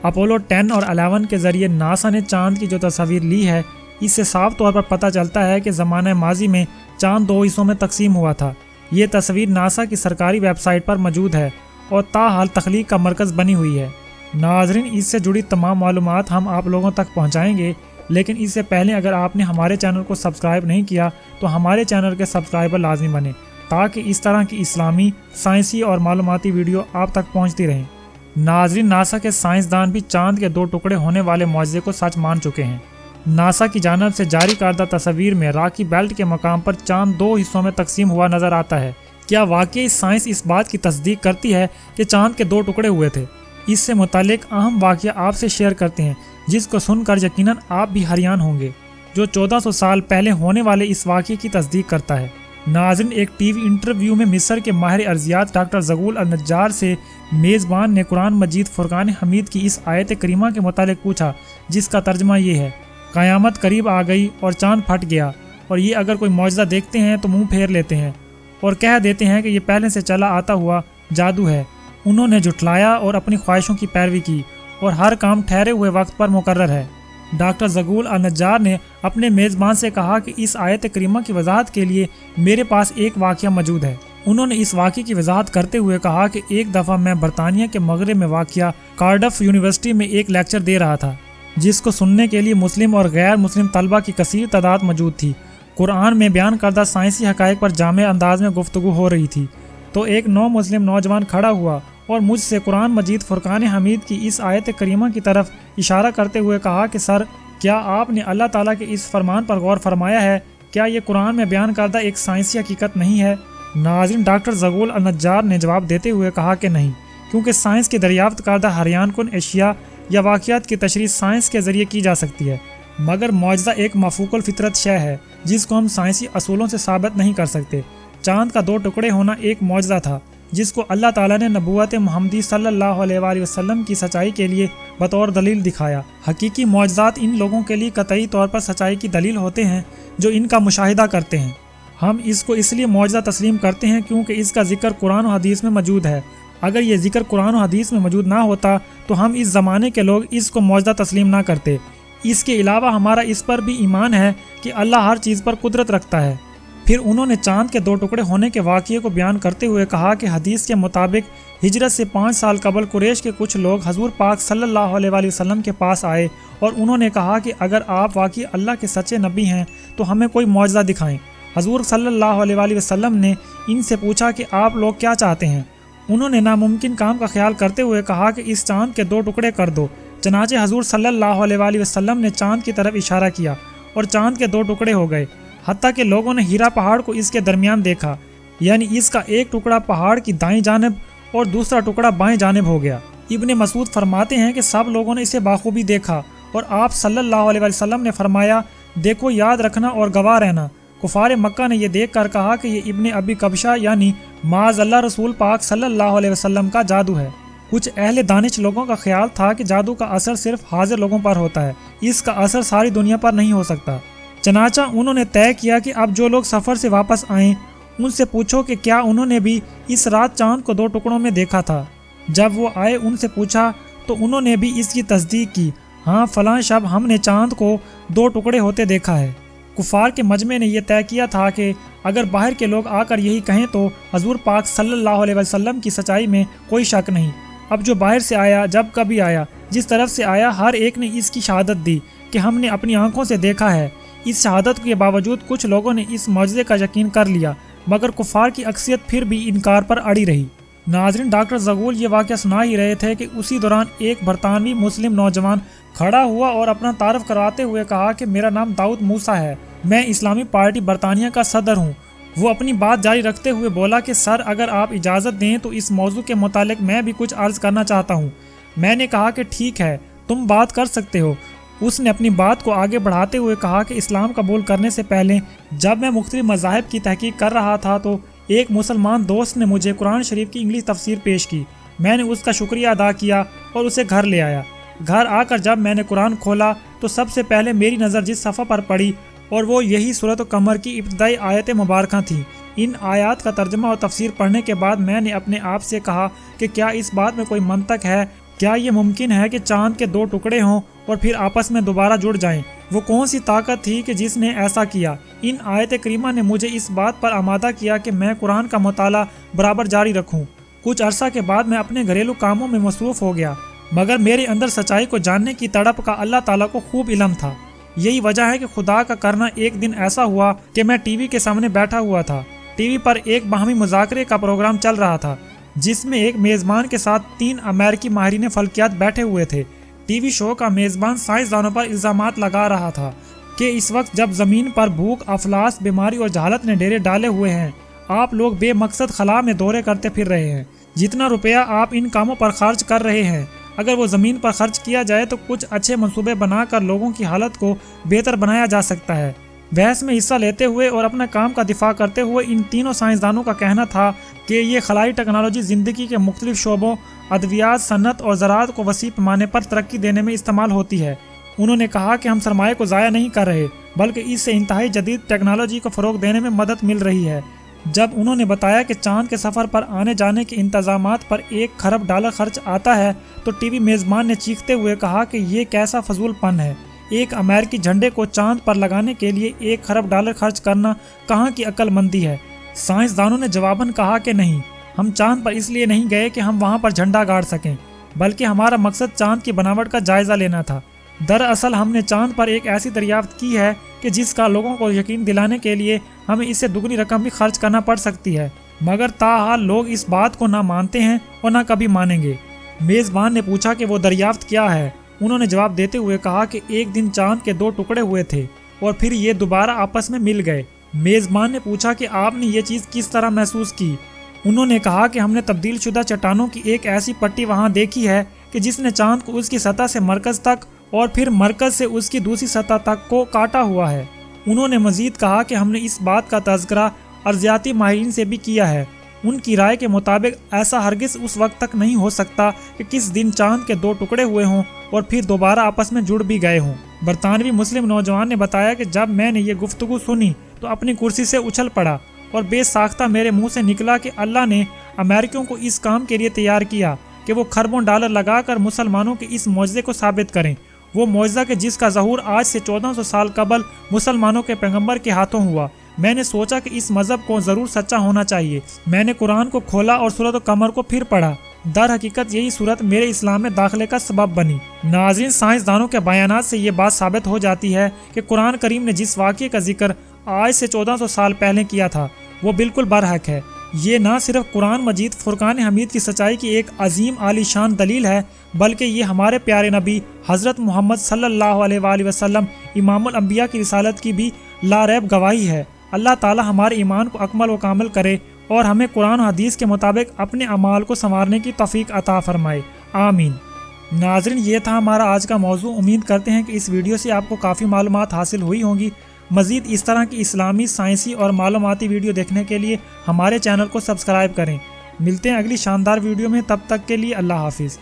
Apollo 10 اور 11 کے ذریعے ناسا نے چاند کی جو تصاویر لی ہے، اس سے صاف طور پر پتہ چلتا ہے کہ زمانہ ماضی میں چاند 2 حصوں میں تقسیم ہوا تھا۔ یہ تصویر ناسا کی سرکاری ویب سائٹ پر موجود ہے اور تاحال تخلیق کا مرکز بنی ہوئی ہے۔ ناظرین، اس سے جڑی تمام معلومات ہم آپ لوگوں تک پہنچائیں گے، لیکن اس سے پہلے اگر آپ نے ہمارے چینل کو سبسکرائب نہیں کیا تو ہمارے چینل کے سبسکرائبر لازمی بنیں تاکہ اس طرح کی اسلامی، سائنسی اور معلوماتی ویڈیو آپ تک پہنچتی رہیں۔ ناظرین، ناسا کے سائنسدان بھی چاند کے 2 ٹکڑے ہونے والے معجزے کو سچ مان چکے ہیں۔ ناسا کی جانب سے جاری کردہ تصاویر میں راکی بیلٹ کے مقام پر چاند 2 حصوں میں تقسیم ہوا نظر آتا ہے۔ کیا واقعی سائنس اس بات کی تصدیق کرتی ہے کہ چاند کے 2 ٹکڑے ہوئے تھے؟ اس سے متعلق اہم واقعہ آپ سے شیئر کرتے ہیں، جس کو سن کر یقیناً آپ بھی حیران ہوں گے، جو 1400 سال پہلے ہونے والے اس واقعے کی تصدیق کرتا ہے۔ ناظرین، ایک ٹی وی انٹرویو میں مصر کے ماہر ارضیات ڈاکٹر زغول النجار سے میزبان نے قرآن مجید فرقان حمید کی اس آیت کریمہ کے متعلق پوچھا، جس کا ترجمہ یہ ہے: قیامت قریب آ گئی اور چاند پھٹ گیا، اور یہ اگر کوئی معجزہ دیکھتے ہیں تو منہ پھیر لیتے ہیں اور کہہ دیتے ہیں کہ یہ پہلے سے چلا آتا ہوا جادو ہے۔ انہوں نے جھٹلایا اور اپنی خواہشوں کی پیروی کی، اور ہر کام ٹھہرے ہوئے وقت پر مقرر ہے۔ ڈاکٹر زغول النجار نے اپنے میزبان سے کہا کہ اس آیت کریمہ کی وضاحت کے لیے میرے پاس ایک واقعہ موجود ہے۔ انہوں نے اس واقعے کی وضاحت کرتے ہوئے کہا کہ ایک دفعہ میں برطانیہ کے مغرب میں واقع کارڈف یونیورسٹی میں ایک لیکچر دے رہا تھا، جس کو سننے کے لیے مسلم اور غیر مسلم طلبہ کی کثیر تعداد موجود تھی۔ قرآن میں بیان کردہ سائنسی حقائق پر جامع انداز میں گفتگو ہو رہی تھی، تو ایک نو مسلم نوجوان کھڑا ہوا اور مجھ سے قرآن مجید فرقان حمید کی اس آیت کریمہ کی طرف اشارہ کرتے ہوئے کہا کہ سر، کیا آپ نے اللہ تعالیٰ کے اس فرمان پر غور فرمایا ہے؟ کیا یہ قرآن میں بیان کردہ ایک سائنسی حقیقت نہیں ہے؟ ناظرین، ڈاکٹر زغول النجار نے جواب دیتے ہوئے کہا کہ نہیں، کیونکہ سائنس کی دریافت کردہ حیران کن اشیاء یا واقعات کی تشریح سائنس کے ذریعے کی جا سکتی ہے، مگر معجزہ ایک مفوق الفطرت شے ہے جس کو ہم سائنسی اصولوں سے ثابت نہیں کر سکتے۔ چاند کا 2 ٹکڑے ہونا ایک معجزہ تھا جس کو اللہ تعالیٰ نے نبوت محمدی صلی اللہ علیہ وآلہ وسلم کی سچائی کے لیے بطور دلیل دکھایا۔ حقیقی معجزات ان لوگوں کے لیے قطعی طور پر سچائی کی دلیل ہوتے ہیں جو ان کا مشاہدہ کرتے ہیں۔ ہم اس کو اس لیے معجزہ تسلیم کرتے ہیں کیونکہ اس کا ذکر قرآن و حدیث میں موجود ہے۔ اگر یہ ذکر قرآن و حدیث میں موجود نہ ہوتا تو ہم اس زمانے کے لوگ اس کو معجزہ تسلیم نہ کرتے۔ اس کے علاوہ ہمارا اس پر بھی ایمان ہے کہ اللہ ہر چیز پر قدرت رکھتا ہے۔ پھر انہوں نے چاند کے 2 ٹکڑے ہونے کے واقعے کو بیان کرتے ہوئے کہا کہ حدیث کے مطابق ہجرت سے 5 سال قبل قریش کے کچھ لوگ حضور پاک صلی اللہ علیہ وآلہ وسلم کے پاس آئے اور انہوں نے کہا کہ اگر آپ واقعی اللہ کے سچے نبی ہیں تو ہمیں کوئی معجزہ دکھائیں۔ حضور صلی اللہ علیہ وآلہ وسلم نے ان سے پوچھا کہ آپ لوگ کیا چاہتے ہیں؟ انہوں نے ناممکن کام کا خیال کرتے ہوئے کہا کہ اس چاند کے 2 ٹکڑے کر دو۔ چنانچہ حضور صلی اللہ علیہ وآلہ وسلم نے چاند کی طرف اشارہ کیا اور چاند کے 2 ٹکڑے ہو گئے، حتیٰ کہ لوگوں نے ہیرا پہاڑ کو اس کے درمیان دیکھا، یعنی اس کا ایک ٹکڑا پہاڑ کی دائیں جانب اور دوسرا ٹکڑا بائیں جانب ہو گیا۔ ابن مسعود فرماتے ہیں کہ سب لوگوں نے اسے بخوبی دیکھا اور آپ صلی اللہ علیہ وسلم نے فرمایا، دیکھو، یاد رکھنا اور گواہ رہنا۔ کفار مکہ نے یہ دیکھ کر کہا کہ یہ ابن ابی کبشہ یعنی معاذ اللہ رسول پاک صلی اللہ علیہ وسلم کا جادو ہے۔ کچھ اہل دانش لوگوں کا خیال تھا کہ جادو کا اثر صرف حاضر لوگوں پر ہوتا ہے، اس کا اثر ساری دنیا پر نہیں ہو سکتا۔ چنانچہ انہوں نے طے کیا کہ اب جو لوگ سفر سے واپس آئیں ان سے پوچھو کہ کیا انہوں نے بھی اس رات چاند کو 2 ٹکڑوں میں دیکھا تھا۔ جب وہ آئے ان سے پوچھا تو انہوں نے بھی اس کی تصدیق کی، ہاں فلاں شب ہم نے چاند کو 2 ٹکڑے ہوتے دیکھا ہے۔ کفار کے مجمع نے یہ طے کیا تھا کہ اگر باہر کے لوگ آ کر یہی کہیں تو حضور پاک صلی اللہ علیہ وسلم کی سچائی میں کوئی شک نہیں۔ اب جو باہر سے آیا، جب کبھی آیا، جس طرف سے آیا، ہر ایک نے اس کی شہادت دی کہ ہم نے اپنی آنکھوں سے دیکھا ہے۔ اس شہادت کے باوجود کچھ لوگوں نے اس معجزے کا یقین کر لیا، مگر کفار کی اکثریت پھر بھی انکار پر اڑی رہی۔ ناظرین، ڈاکٹر زغول یہ واقعہ سنا ہی رہے تھے کہ اسی دوران ایک برطانوی مسلم نوجوان کھڑا ہوا اور اپنا تعارف کرواتے ہوئے کہا کہ میرا نام داؤد موسیٰ ہے، میں اسلامی پارٹی برطانیہ کا صدر ہوں۔ وہ اپنی بات جاری رکھتے ہوئے بولا کہ سر، اگر آپ اجازت دیں تو اس موضوع کے متعلق میں بھی کچھ عرض کرنا چاہتا ہوں۔ میں نے کہا کہ ٹھیک ہے، تم بات کر سکتے ہو۔ اس نے اپنی بات کو آگے بڑھاتے ہوئے کہا کہ اسلام قبول کرنے سے پہلے جب میں مختلف مذاہب کی تحقیق کر رہا تھا تو ایک مسلمان دوست نے مجھے قرآن شریف کی انگلش تفسیر پیش کی۔ میں نے اس کا شکریہ ادا کیا اور اسے گھر لے آیا۔ گھر آ کر جب میں نے قرآن کھولا تو سب سے پہلے میری نظر جس صفحہ پر پڑی اور وہ یہی سورۃ القمر کی ابتدائی آیت مبارکہ تھیں۔ ان آیات کا ترجمہ اور تفسیر پڑھنے کے بعد میں نے اپنے آپ سے کہا کہ کیا اس بات میں کوئی منطق ہے کیا یہ ممکن ہے کہ چاند کے دو ٹکڑے ہوں اور پھر آپس میں دوبارہ جڑ جائیں؟ وہ کون سی طاقت تھی کہ جس نے ایسا کیا؟ ان آیت کریمہ نے مجھے اس بات پر آمادہ کیا کہ میں قرآن کا مطالعہ برابر جاری رکھوں۔ کچھ عرصہ کے بعد میں اپنے گھریلو کاموں میں مصروف ہو گیا، مگر میرے اندر سچائی کو جاننے کی تڑپ کا اللہ تعالیٰ کو خوب علم تھا۔ یہی وجہ ہے کہ خدا کا کرنا ایک دن ایسا ہوا کہ میں ٹی وی کے سامنے بیٹھا ہوا تھا۔ ٹی وی پر ایک باہمی مذاکرے کا پروگرام چل رہا تھا جس میں ایک میزبان کے ساتھ 3 امریکی ماہرین فلکیات بیٹھے ہوئے تھے۔ ٹی وی شو کا میزبان سائنسدانوں پر الزامات لگا رہا تھا کہ اس وقت جب زمین پر بھوک، افلاس، بیماری اور جہالت نے ڈیرے ڈالے ہوئے ہیں، آپ لوگ بے مقصد خلا میں دورے کرتے پھر رہے ہیں۔ جتنا روپیہ آپ ان کاموں پر خرچ کر رہے ہیں، اگر وہ زمین پر خرچ کیا جائے تو کچھ اچھے منصوبے بنا کر لوگوں کی حالت کو بہتر بنایا جا سکتا ہے۔ بحث میں حصہ لیتے ہوئے اور اپنے کام کا دفاع کرتے ہوئے ان تینوں سائنسدانوں کا کہنا تھا کہ یہ خلائی ٹیکنالوجی زندگی کے مختلف شعبوں، ادویات، صنعت اور زراعت کو وسیع پیمانے پر ترقی دینے میں استعمال ہوتی ہے۔ انہوں نے کہا کہ ہم سرمایہ کو ضائع نہیں کر رہے، بلکہ اس سے انتہائی جدید ٹیکنالوجی کو فروغ دینے میں مدد مل رہی ہے۔ جب انہوں نے بتایا کہ چاند کے سفر پر آنے جانے کے انتظامات پر $1 کھرب خرچ آتا ہے تو ٹی وی میزبان نے چیختے ہوئے کہا کہ یہ کیسا فضول پن ہے، ایک امریکی جھنڈے کو چاند پر لگانے کے لیے $1 کھرب خرچ کرنا کہاں کی عقل مندی ہے؟ سائنسدانوں نے جواباً کہا کہ نہیں، ہم چاند پر اس لیے نہیں گئے کہ ہم وہاں پر جھنڈا گاڑ سکیں، بلکہ ہمارا مقصد چاند کی بناوٹ کا جائزہ لینا تھا۔ دراصل ہم نے چاند پر ایک ایسی دریافت کی ہے کہ جس کا لوگوں کو یقین دلانے کے لیے ہمیں اس سے دگنی رقم بھی خرچ کرنا پڑ سکتی ہے، مگر تاحال لوگ اس بات کو نہ مانتے ہیں اور نہ کبھی مانیں گے۔ میزبان نے پوچھا کہ وہ دریافت کیا ہے؟ انہوں نے جواب دیتے ہوئے کہا کہ ایک دن چاند کے 2 ٹکڑے ہوئے تھے اور پھر یہ دوبارہ آپس میں مل گئے۔ میزبان نے پوچھا کہ آپ نے یہ چیز کس طرح محسوس کی؟ انہوں نے کہا کہ ہم نے تبدیل شدہ چٹانوں کی ایک ایسی پٹی وہاں دیکھی ہے کہ جس نے چاند کو اس کی سطح سے مرکز تک اور پھر مرکز سے اس کی دوسری سطح تک کو کاٹا ہوا ہے۔ انہوں نے مزید کہا کہ ہم نے اس بات کا تذکرہ ارضیاتی ماہرین سے بھی کیا ہے، ان کی رائے کے مطابق ایسا ہرگز اس وقت تک نہیں ہو سکتا کہ کس دن چاند کے 2 ٹکڑے ہوئے ہوں اور پھر دوبارہ آپس میں جڑ بھی گئے ہوں۔ برطانوی مسلم نوجوان نے بتایا کہ جب میں نے یہ گفتگو سنی تو اپنی کرسی سے اچھل پڑا اور بے ساختہ میرے منہ سے نکلا کہ اللہ نے امریکیوں کو اس کام کے لیے تیار کیا کہ وہ کھربوں ڈالر لگا کر مسلمانوں کے اس معجزے کو ثابت کریں، وہ معجزہ کہ جس کا ظہور آج سے 1400 سال قبل مسلمانوں کے پیغمبر کے ہاتھوں ہوا۔ میں نے سوچا کہ اس مذہب کو ضرور سچا ہونا چاہیے۔ میں نے قرآن کو کھولا اور سورۃ القمر کو پھر پڑھا۔ در حقیقت یہی صورت میرے اسلام میں داخلے کا سبب بنی۔ ناظرین، سائنسدانوں کے بیانات سے یہ بات ثابت ہو جاتی ہے کہ قرآن کریم نے جس واقعے کا ذکر آج سے 1400 سال پہلے کیا تھا وہ بالکل برحق ہے۔ یہ نہ صرف قرآن مجید فرقان حمید کی سچائی کی ایک عظیم عالی شان دلیل ہے، بلکہ یہ ہمارے پیارے نبی حضرت محمد صلی اللہ علیہ وآلہ وسلم امام الانبیاء کی رسالت کی بھی لا ریب گواہی ہے۔ اللہ تعالی ہمارے ایمان کو اکمل و کامل کرے اور ہمیں قرآن و حدیث کے مطابق اپنے اعمال کو سنوارنے کی توفیق عطا فرمائے، آمین۔ ناظرین، یہ تھا ہمارا آج کا موضوع۔ امید کرتے ہیں کہ اس ویڈیو سے آپ کو کافی معلومات حاصل ہوئی ہوں گی۔ مزید اس طرح کی اسلامی، سائنسی اور معلوماتی ویڈیو دیکھنے کے لیے ہمارے چینل کو سبسکرائب کریں۔ ملتے ہیں اگلی شاندار ویڈیو میں، تب تک کے لیے اللہ حافظ۔